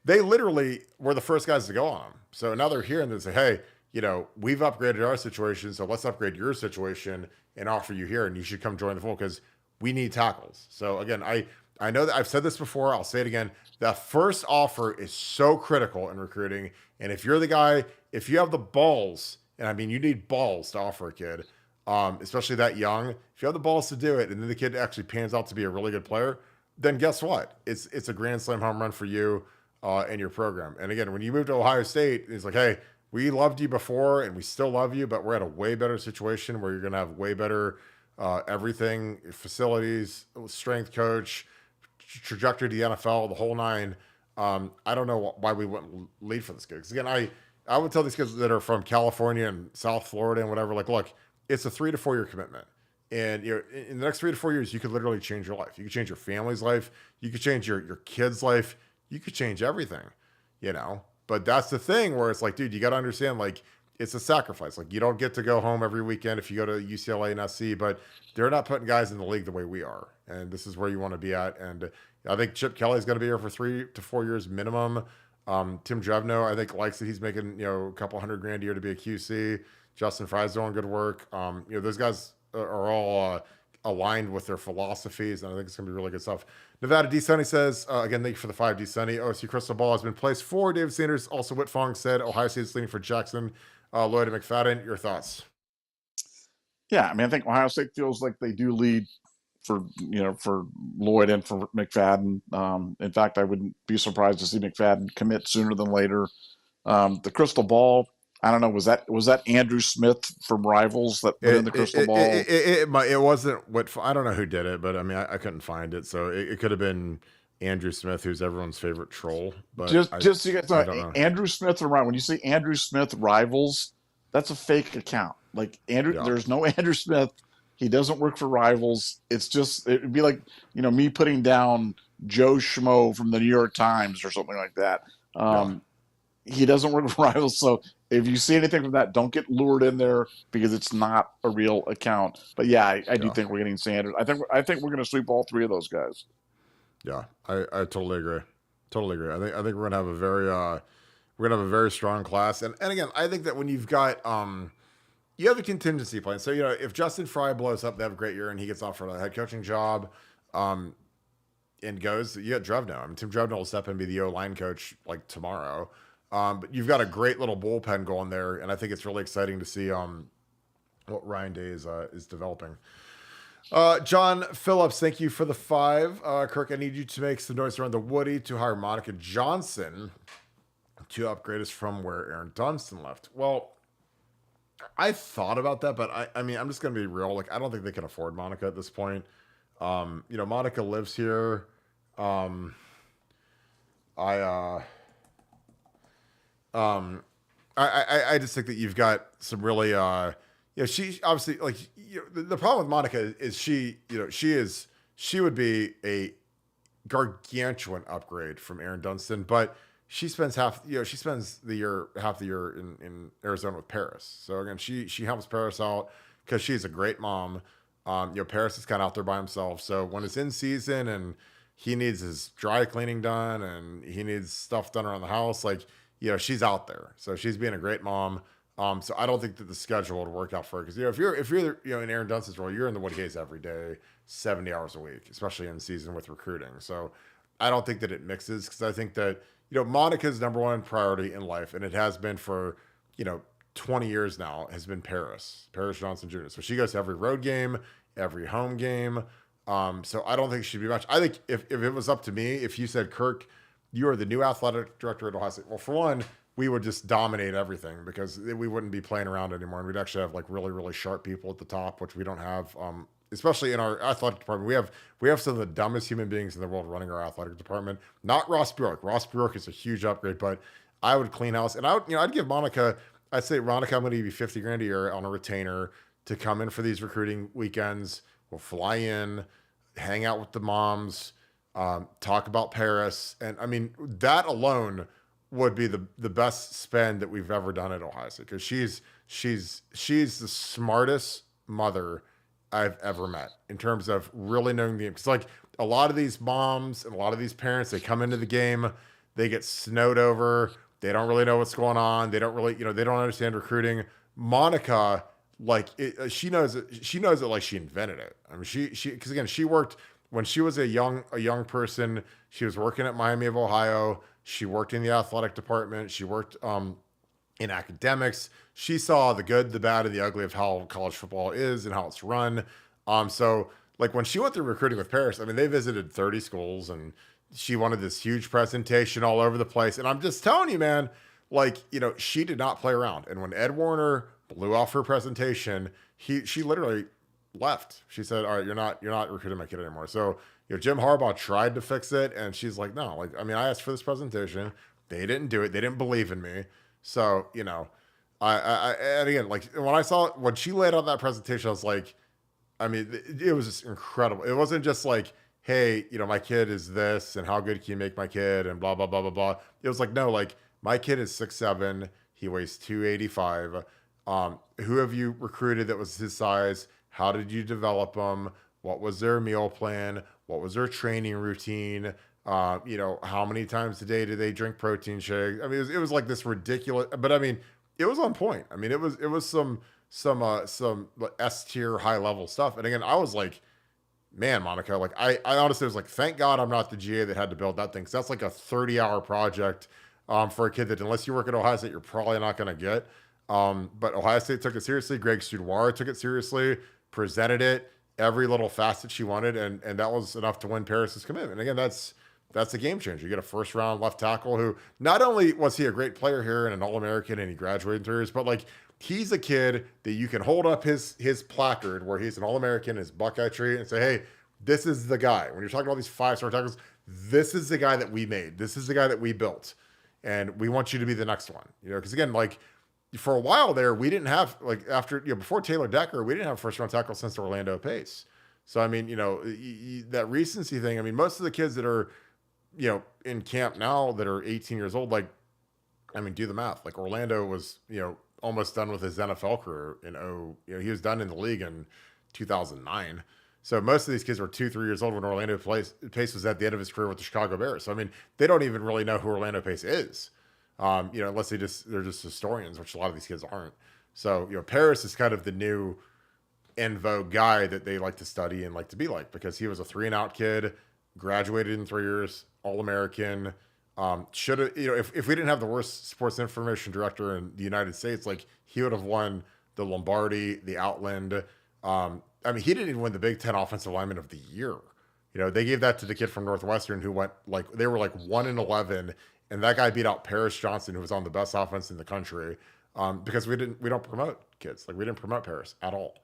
they literally were the first guys to go on him. So now they're here and they say, hey, you know, we've upgraded our situation, so let's upgrade your situation and offer you here, and you should come join the fold because we need tackles. So again, I know that I've said this before, I'll say it again. That first offer is so critical in recruiting. And if you're the guy, if you have the balls, and I mean, you need balls to offer a kid, especially that young, if you have the balls to do it, and then the kid actually pans out to be a really good player, then guess what? It's a grand slam home run for you and your program. And again, when you move to Ohio State, it's like, hey, we loved you before and we still love you, but we're at a way better situation where you're going to have way better everything, facilities, strength coach, trajectory to the NFL, the whole nine. I don't know why we wouldn't lead for this kid. Because again, I would tell these kids that are from California and South Florida and whatever, like, look, it's a 3 to 4 year commitment. And you know, in the next 3 to 4 years, you could literally change your life. You could change your family's life. You could change your kid's life. You could change everything, you know? But that's the thing where it's like, dude, you got to understand, like, it's a sacrifice. Like, you don't get to go home every weekend if you go to UCLA and SC, but they're not putting guys in the league the way we are. And this is where you want to be at. And I think Chip Kelly's going to be here for 3 to 4 years minimum. Tim Drevno, I think, likes that he's making, you know, a couple $100,000 a year to be a QC. Justin Fry's doing good work. You know, those guys are all aligned with their philosophies, and I think it's going to be really good stuff. Nevada D. Sunny says, again, thank you for the 5, D. Sunny. OSU Crystal Ball has been placed for David Sanders. Also, Whitfong said Ohio State is leaning for Jackson, Lloyd, and McFadden. Your thoughts? Yeah, I mean, I think Ohio State feels like they do lead for, you know, for Lloyd and for McFadden. In fact, I wouldn't be surprised to see McFadden commit sooner than later. The crystal ball, I don't know. Was that Andrew Smith from Rivals that put in the crystal ball? It wasn't what, I don't know who did it, but I mean, I couldn't find it. So it could have been Andrew Smith, who's everyone's favorite troll. But just so you guys know, Andrew Smith from Rivals. When you say Andrew Smith Rivals, that's a fake account. Like Andrew, There's no Andrew Smith He doesn't work for rivals. It'd be like, me putting down Joe Schmo from the New York Times or something like that. Yeah. He doesn't work for rivals. So if you see anything from that, don't get lured in there because it's not a real account. But yeah, I do Yeah. think we're getting Sanders. I think we're going to sweep all three of those guys. Yeah. I totally agree. Totally agree. I think we're gonna have a very strong class. And again, I think that when you've got you have a contingency plan. So, if Justin Fry blows up, they have a great year and he gets offered a head coaching job, and goes, you got Drevno. I mean, Tim Drevno will step in and be the O-line coach like tomorrow. But you've got a great little bullpen going there, and I think it's really exciting to see what Ryan Day is developing. John Phillips, thank you for the 5. Kirk, I need you to make some noise around the Woody to hire Monica Johnson to upgrade us from where Aaron Dunston left. Well, I thought about that, but I mean, I'm just going to be real. Like, I don't think they can afford Monica at this point. Monica lives here. I just think that you've got some really, she obviously like, the problem with Monica is she would be a gargantuan upgrade from Aaron Dunston, but she spends half the year in Arizona with Paris. So again, she helps Paris out because she's a great mom. Paris is kind of out there by himself. So when it's in season and he needs his dry cleaning done and he needs stuff done around the house, like, she's out there. So she's being a great mom. So I don't think that the schedule would work out for her because if you're in Aaron Dunston's role, you're in the Woody Hayes every day, 70 hours a week, especially in season with recruiting. So I don't think that it mixes because I think that Monica's number one priority in life, and it has been for 20 years now, has been Paris Johnson Jr. So she goes to every road game, every home game. So I don't think she'd be much. I think if it was up to me, if you said, Kirk, you are the new athletic director at Ohio State, well, for one, we would just dominate everything because we wouldn't be playing around anymore. And we'd actually have like really, really sharp people at the top, which we don't have, especially in our athletic department. We have some of the dumbest human beings in the world running our athletic department. Not Ross Bjork. Ross Bjork is a huge upgrade, but I would clean house. And I'd give Monica, I'd say, Monica, I'm going to give you $50,000 a year on a retainer to come in for these recruiting weekends. We'll fly in, hang out with the moms, talk about Paris. And I mean, that alone would be the best spend that we've ever done at Ohio State because she's the smartest mother I've ever met in terms of really knowing the game. Because like a lot of these moms and a lot of these parents, they come into the game, they get snowed over, they don't really know what's going on, they don't really, they don't understand recruiting. Monica, like she knows it like she invented it. I mean, she because again, she worked when she was a young person. She was working at Miami of Ohio. She worked in the athletic department. She worked in academics. She saw the good, the bad, and the ugly of how college football is and how it's run. So like when she went through recruiting with Paris, I mean, they visited 30 schools and she wanted this huge presentation all over the place. And I'm just telling you, man, like, she did not play around. And when Ed Warner blew off her presentation, she literally left. She said, all right, you're not recruiting my kid anymore. So, Jim Harbaugh tried to fix it. And she's like, no, like, I mean, I asked for this presentation. They didn't do it. They didn't believe in me. So, and again, like when she laid out that presentation, I was like, I mean, it was just incredible. It wasn't just like, hey, my kid is this and how good can you make my kid and blah, blah, blah, blah, blah. It was like, no, like my kid is 6'7". He weighs 285. Who have you recruited that was his size? How did you develop them? What was their meal plan? What was their training routine? How many times a day do they drink protein shakes? I mean, it was like this ridiculous, but I mean, it was on point. I mean, it was some S tier high level stuff. And again, I was like, man, Monica, like I honestly was like, thank God I'm not the GA that had to build that thing. Cause that's like a 30-hour project for a kid that unless you work at Ohio State, you're probably not going to get. But Ohio State took it seriously. Greg Studwara took it seriously, presented it, every little facet she wanted. And that was enough to win Paris's commitment. And again, that's a game changer. You get a first round left tackle who not only was he a great player here and an All-American and he graduated 3 years, but like he's a kid that you can hold up his placard where he's an All-American, his Buckeye tree, and say, hey, this is the guy. When you're talking about these 5-star tackles, this is the guy that we made. This is the guy that we built. And we want you to be the next one. Because again, like for a while there, we didn't have like after before Taylor Decker, we didn't have a first round tackle since Orlando Pace. So I mean, that recency thing. I mean, most of the kids that are in camp now that are 18 years old, like I mean, do the math. Like Orlando was almost done with his NFL career he was done in the league in 2009. So most of these kids were 2-3 years old when Pace was at the end of his career with the Chicago Bears. So I mean, they don't even really know who Orlando Pace is, unless they're just historians, which a lot of these kids aren't. So Paris is kind of the new en vogue guy that they like to study and like to be like because he was a 3-and-out kid, graduated in 3 years, All American. Should have if we didn't have the worst sports information director in the United States, like he would have won the Lombardi, the Outland. I mean, he didn't even win the Big Ten Offensive Lineman of the Year. They gave that to the kid from Northwestern who went they were like 1-11, and that guy beat out Paris Johnson, who was on the best offense in the country. Because we don't promote kids. Like we didn't promote Paris at all.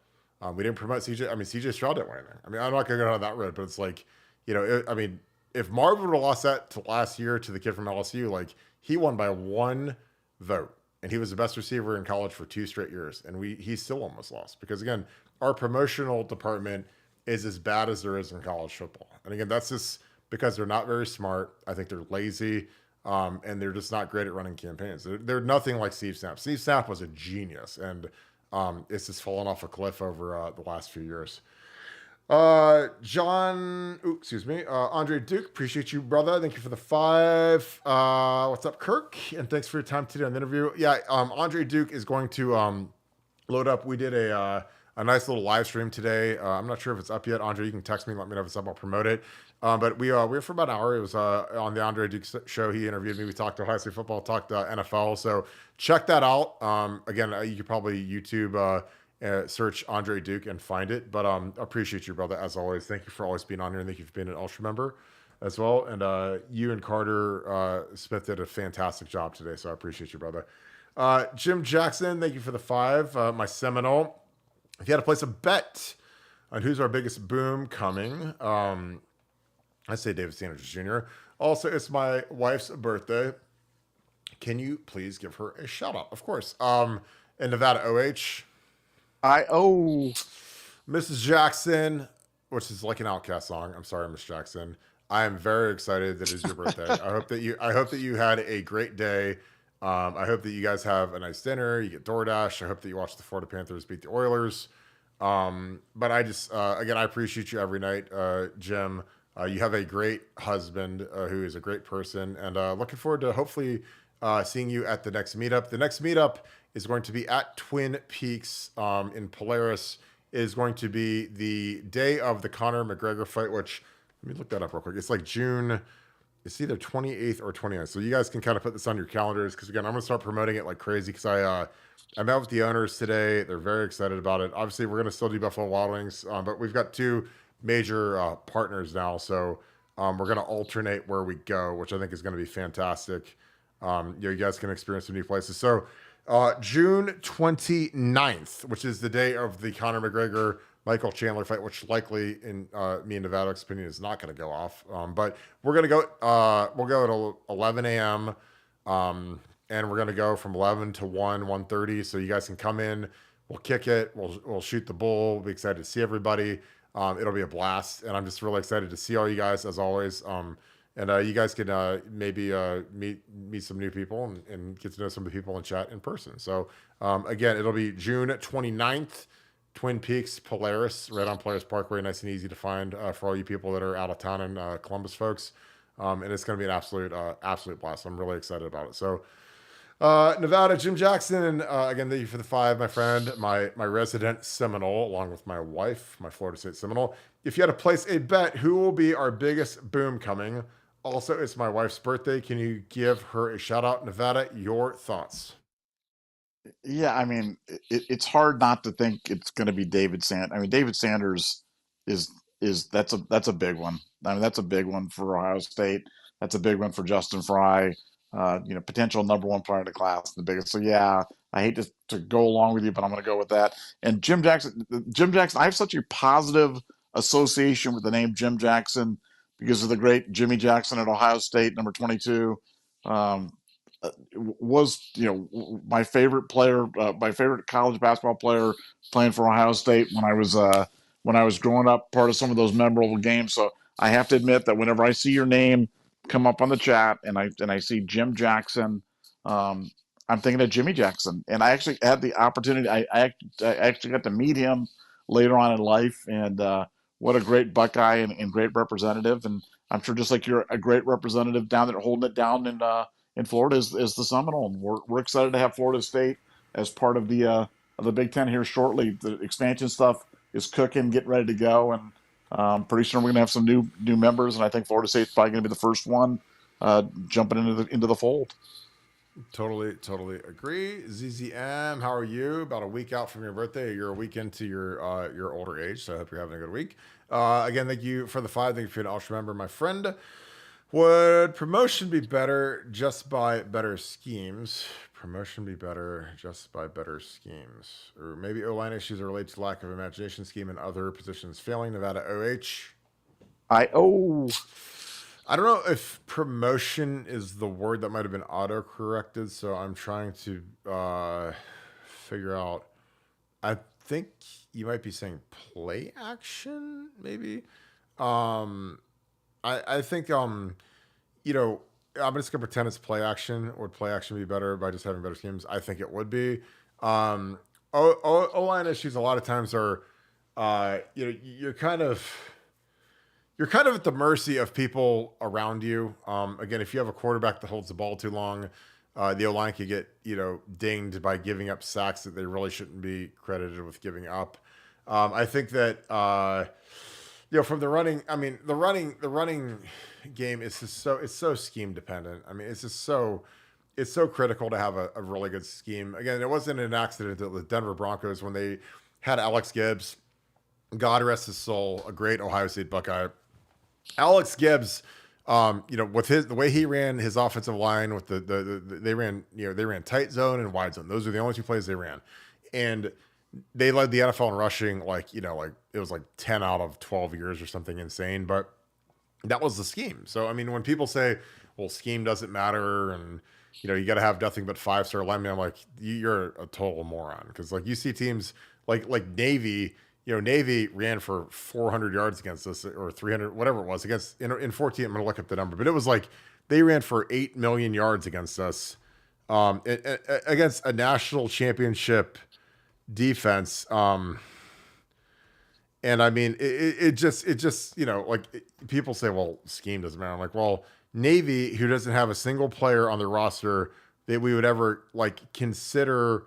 We didn't promote CJ. I mean, CJ Stroud didn't win anything. I mean, I'm not gonna go down that road, but it's like, I mean, if Marvin would have lost that to last year to the kid from LSU, like he won by 1 vote, and he was the best receiver in college for 2 straight years, and he still almost lost because again, our promotional department is as bad as there is in college football, and again, that's just because they're not very smart. I think they're lazy, and they're just not great at running campaigns. They're nothing like Steve Snap. Steve Snap was a genius, and it's just fallen off a cliff over the last few years. Andre Duke, appreciate you, brother. Thank you for the 5. What's up, Kirk? And thanks for your time today on the interview. Yeah, Andre Duke is going to load up. We did a nice little live stream today. I'm not sure if it's up yet. Andre, you can text me, let me know if it's up. I'll promote it. But we were for about an hour. It was on the Andre Duke show. He interviewed me. We talked Ohio State football, talked NFL. So check that out. Again, you could probably YouTube search Andre Duke and find it. But appreciate you, brother, as always. Thank you for always being on here, and thank you for being an Ultra member as well. And you and Carter Smith did a fantastic job today, so I appreciate you, brother. Jim Jackson, thank you for the 5. My Seminole. If you had to place a bet on who's our biggest boom coming, I say David Sanders Jr. Also, it's my wife's birthday. Can you please give her a shout out? Of course. In Nevada OH. I owe Mrs. Jackson, which is like an Outcast song. I'm sorry, Miss Jackson. I am very excited that it's your birthday. I hope that you had a great day. I hope that you guys have a nice dinner. You get DoorDash. I hope that you watch the Florida Panthers beat the Oilers. But I just again, I appreciate you every night, Jim. You have a great husband who is a great person, and looking forward to hopefully seeing you at the next meetup. The next meetup is going to be at Twin Peaks in Polaris. It is going to be the day of the Conor McGregor fight, which, let me look that up real quick. It's like June, it's either 28th or 29th. So you guys can kind of put this on your calendars because, again, I'm going to start promoting it like crazy because I met with the owners today. They're very excited about it. Obviously, we're going to still do Buffalo Wild Wings, but we've got 2 major partners now. So we're going to alternate where we go, which I think is going to be fantastic. You guys can experience some new places. So June 29th, which is the day of the Conor McGregor Michael Chandler fight, which likely in me and Nevadabuck's opinion is not going to go off. But we're going to go, we'll go at 11 a.m. And we're going to go from 11 to 1:30. So you guys can come in, we'll kick it. We'll shoot the bull. We'll be excited to see everybody. It'll be a blast. And I'm just really excited to see all you guys as always. And you guys can maybe meet some new people and get to know some of the people in chat in person. So again, it'll be June 29th, Twin Peaks, Polaris, right on Polaris Parkway. Nice and easy to find for all you people that are out of town and Columbus folks. And it's going to be an absolute blast. I'm really excited about it. So Nevada, Jim Jackson, again, thank you for the 5, my friend, my resident Seminole, along with my wife, my Florida State Seminole. If you had to place a bet, who will be our biggest boom coming? Also, it's my wife's birthday. Can you give her a shout out? Nevada, your thoughts? Yeah, I mean, it's hard not to think it's going to be David Sanders. I mean, David Sanders is that's a big one. I mean, that's a big one for Ohio State. That's a big one for Justin Fry. Potential number 1 player in the class, the biggest. So yeah, I hate to go along with you, but I'm going to go with that. And Jim Jackson, I have such a positive association with the name Jim Jackson because of the great Jimmy Jackson at Ohio State, number 22. was my favorite player, my favorite college basketball player playing for Ohio State when I was growing up, part of some of those memorable games. So I have to admit that whenever I see your name come up on the chat and I see Jim Jackson, um, I'm thinking of Jimmy Jackson. And I actually had the opportunity. I actually got to meet him later on in life, and what a great Buckeye and great representative. And I'm sure just like you're a great representative down there holding it down in Florida is the Seminole. And we're excited to have Florida State as part of the Big Ten here shortly. The expansion stuff is cooking, getting ready to go, and pretty soon we're going to have some new members. And I think Florida State's probably going to be the first one jumping into the fold. Totally agree. ZZM, how are you? About a week out from your birthday. You're a week into your older age, so I hope you're having a good week. Again, thank you for the 5. Thank you for an ultra member, my friend. Would promotion be better just by better schemes? Promotion be better just by better schemes, or maybe O-line issues are related to lack of imagination scheme and other positions failing. Nevada OH. I don't know if promotion is the word that might have been auto-corrected, so I'm trying to figure out. I think you might be saying play action, maybe. I think I'm just gonna pretend it's play action. Would play action be better by just having better schemes? I think it would be. O-line issues a lot of times are, you're kind of at the mercy of people around you. Again, if you have a quarterback that holds the ball too long, the O-line could get, dinged by giving up sacks that they really shouldn't be credited with giving up. I think that, from the running, the running game is just it's so scheme dependent. It's so critical to have a really good scheme. Again, it wasn't an accident that the Denver Broncos, when they had Alex Gibbs, God rest his soul, a great Ohio State Buckeye. Alex Gibbs, with the way he ran his offensive line, with they ran tight zone and wide zone. Those are the only 2 plays they ran, and they led the NFL in rushing, like it was like 10 out of 12 years or something insane. But that was the scheme. So when people say, well, scheme doesn't matter, and you got to have nothing but 5-star linemen, I'm like, you're a total moron, because you see teams like Navy. Navy ran for 400 yards against us, or 300, whatever it was, against in 14. I'm going to look up the number, but it was like they ran for 8 million yards against us, against a national championship defense. And it just people say, well, scheme doesn't matter. I'm like, well, Navy, who doesn't have a single player on their roster that we would ever consider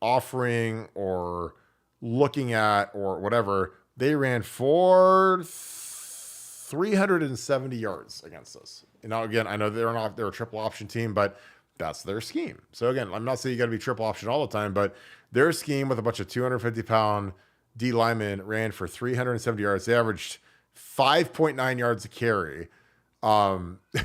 offering or looking at or whatever, they ran for 370 yards against us. And now, again, I know they're a triple option team, but that's their scheme. So again, I'm not saying you got to be triple option all the time, but their scheme with a bunch of 250-pound D linemen ran for 370 yards. They averaged 5.9 yards a carry,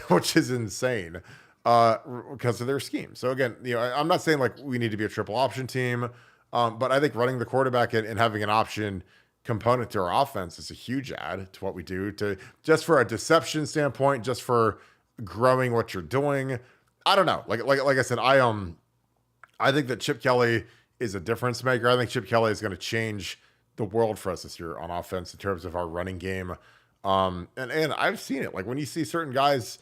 which is insane because of their scheme. So again, I'm not saying we need to be a triple option team. But I think running the quarterback and having an option component to our offense is a huge add to what we do, to just for a deception standpoint, just for growing what you're doing. I don't know. Like I said, I think that Chip Kelly is a difference maker. I think Chip Kelly is going to change the world for us this year on offense in terms of our running game. And I've seen it. When you see certain guys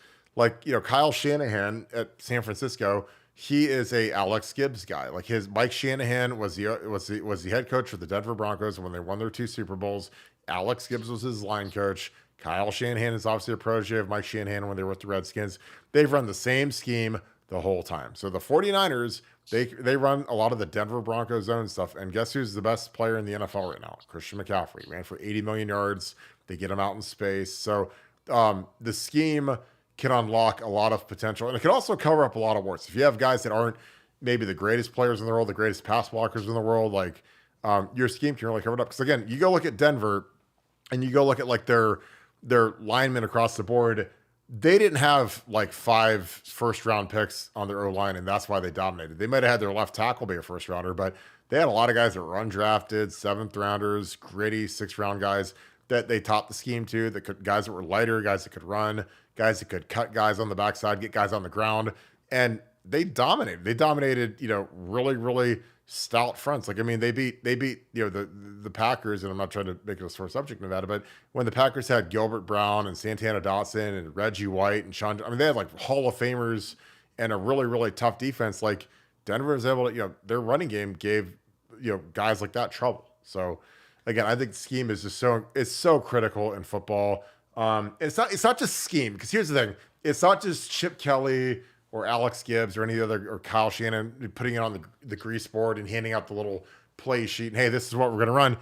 Kyle Shanahan at San Francisco, he is a Alex Gibbs guy. Mike Shanahan was the head coach for the Denver Broncos when they won their 2 Super Bowls. Alex Gibbs was his line coach. Kyle Shanahan is obviously a protege of Mike Shanahan when they were with the Redskins. They've run the same scheme the whole time. So the 49ers, they run a lot of the Denver Broncos zone stuff. And guess who's the best player in the NFL right now? Christian McCaffrey. Ran for 80 million yards. They get him out in space. So the scheme can unlock a lot of potential, and it can also cover up a lot of warts. If you have guys that aren't maybe the greatest players in the world, the greatest pass blockers in the world, your scheme can really cover it up. Because again, you go look at Denver, and you go look at their linemen across the board. They didn't have 5 first-round picks on their O-line, and that's why they dominated. They might have had their left tackle be a first-rounder, but they had a lot of guys that were undrafted, 7th-rounders, gritty 6th-round guys that they taught the scheme to. Guys that were lighter, guys that could run, guys that could cut guys on the backside, get guys on the ground. And they dominated. They dominated, really, really stout fronts. Like, I mean, they beat, the Packers, and I'm not trying to make it a sore subject, Nevada, but when the Packers had Gilbert Brown and Santana Dotson and Reggie White and Sean, I mean, they had like Hall of Famers and a really, really tough defense. Like, Denver was able to, their running game gave, guys like that trouble. So again, I think scheme is just it's so critical in football. It's not just scheme, because here's the thing. It's not just Chip Kelly or Alex Gibbs or any other, or Kyle Shannon putting it on the grease board and handing out the little play sheet. And, hey, this is what we're going to run.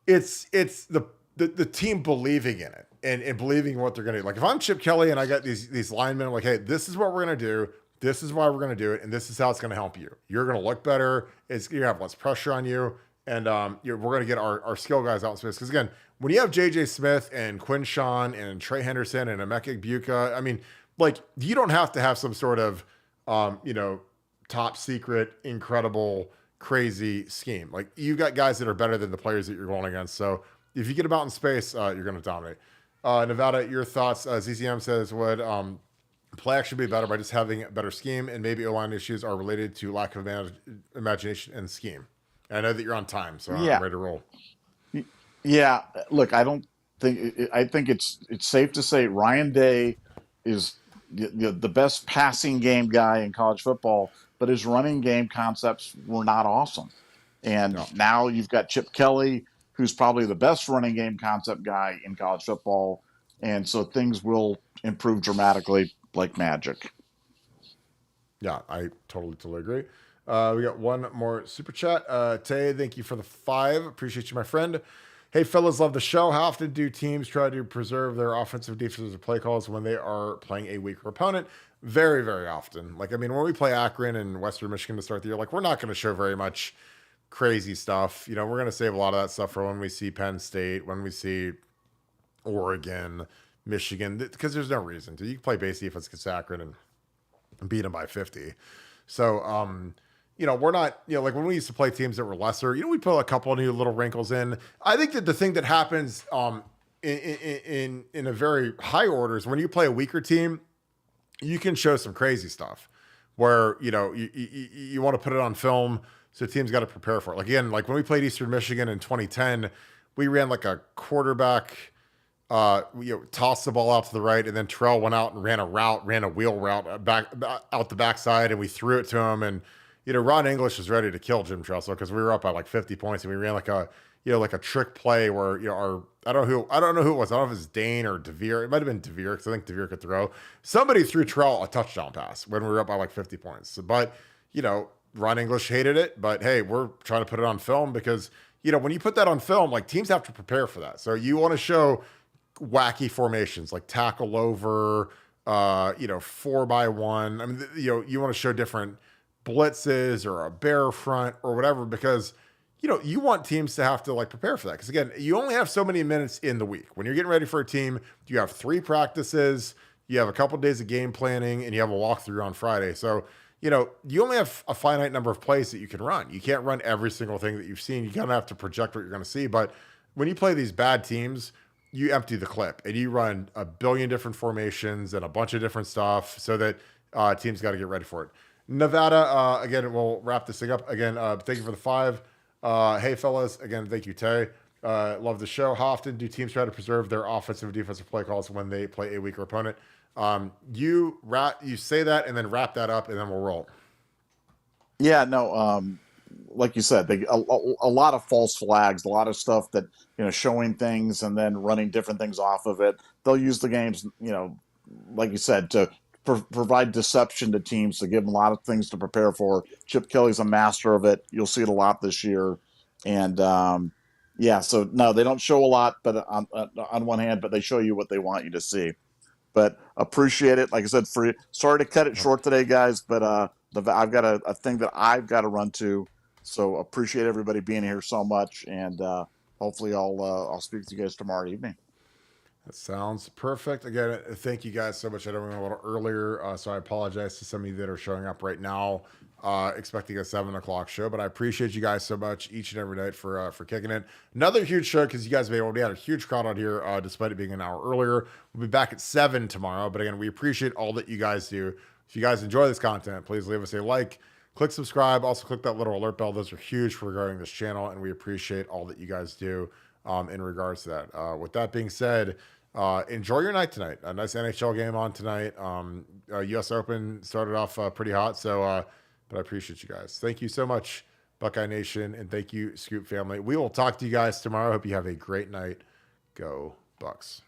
It's the team believing in it and believing in what they're going to do. Like, if I'm Chip Kelly and I got these linemen, I'm like, hey, this is what we're going to do. This is why we're going to do it. And this is how it's going to help you. You're going to look better. You're going to have less pressure on you. And we're going to get our skill guys out in space. Because, again, when you have J.J. Smith and Quinn Sean and Trey Henderson and Emeka Egbuka, I mean, like, you don't have to have some sort of, top secret, incredible, crazy scheme. Like, you've got guys that are better than the players that you're going against. So if you get them out in space, you're going to dominate. Nevada, your thoughts? ZCM says, would play actually be better by just having a better scheme, and maybe O-line issues are related to lack of imagination and scheme? And I know that you're on time, so I'm ready to roll. Yeah, look, I think it's safe to say Ryan Day is the best passing game guy in college football, but his running game concepts were not awesome. And now you've got Chip Kelly, who's probably the best running game concept guy in college football. And so things will improve dramatically like magic. Yeah, I totally agree. We got one more super chat. Tay, thank you for the 5. Appreciate you, my friend. Hey, fellas, love the show. How often do teams try to preserve their offensive, defensive play calls when they are playing a weaker opponent? Very, very often. Like, I mean, when we play Akron and Western Michigan to start the year, like, we're not going to show very much crazy stuff. We're going to save a lot of that stuff for when we see Penn State, when we see Oregon, Michigan, because there's no reason to. You can play base defense against Akron and beat them by 50. So, we're not, like when we used to play teams that were lesser, we put a couple of new little wrinkles in. I think that the thing that happens in a very high order is when you play a weaker team, you can show some crazy stuff where, you want to put it on film. So teams got to prepare for it. Like, again, like when we played Eastern Michigan in 2010, we ran like a quarterback, tossed the ball out to the right, and then Terrell went out and ran a wheel route back out the backside, and we threw it to him. And, Ron English was ready to kill Jim Tressel because we were up by like 50 points, and we ran like a trick play where, I don't know who it was. I don't know if it was Dane or DeVere. It might have been DeVere, because I think DeVere could throw. Somebody threw Terrell a touchdown pass when we were up by like 50 points. So, but, Ron English hated it, but hey, we're trying to put it on film because, when you put that on film, like, teams have to prepare for that. So you want to show wacky formations like tackle over, 4x1. I mean, you want to show different blitzes or a bear front or whatever, because, you want teams to have to like prepare for that. Because again, you only have so many minutes in the week. When you're getting ready for a team, you have 3 practices, you have a couple of days of game planning, and you have a walkthrough on Friday. So, you only have a finite number of plays that you can run. You can't run every single thing that you've seen. You kind of have to project what you're going to see. But when you play these bad teams, you empty the clip and you run a billion different formations and a bunch of different stuff so that teams got to get ready for it. Nevada, again, we'll wrap this thing up. Again, thank you for the 5. Hey, fellas, again, thank you, Tay. Love the show. How often do teams try to preserve their offensive and defensive play calls when they play a weaker opponent? You say that and then wrap that up, and then we'll roll. Yeah, no, like you said, a lot of false flags, a lot of stuff that, showing things and then running different things off of it. They'll use the games, like you said, to provide deception to teams, to give them a lot of things to prepare for. Chip Kelly's a master of it. You'll see it a lot this year. And, so no, they don't show a lot, but on one hand, but they show you what they want you to see. But appreciate it. Like I said, sorry to cut it short today, guys, but I've got a thing that I've got to run to. So appreciate everybody being here so much, and hopefully I'll speak to you guys tomorrow evening. That sounds perfect. Again, thank you guys so much. I know we went a little earlier, so I apologize to some of you that are showing up right now, expecting a 7 o'clock show. But I appreciate you guys so much each and every night for kicking it. Another huge show because you guys have been able to had a huge crowd out here, despite it being an hour earlier. We'll be back at 7 tomorrow. But again, we appreciate all that you guys do If you guys enjoy this content, please leave us a like, click subscribe, also click that little alert bell. Those are huge for growing this channel, and we appreciate all that you guys do in regards to that. With that being said, enjoy your night tonight. A nice NHL game on tonight. US Open started off pretty hot, so but I appreciate you guys. Thank you so much, Buckeye Nation, and thank you, Scoop family. We will talk to you guys tomorrow. Hope you have a great night. Go Bucks.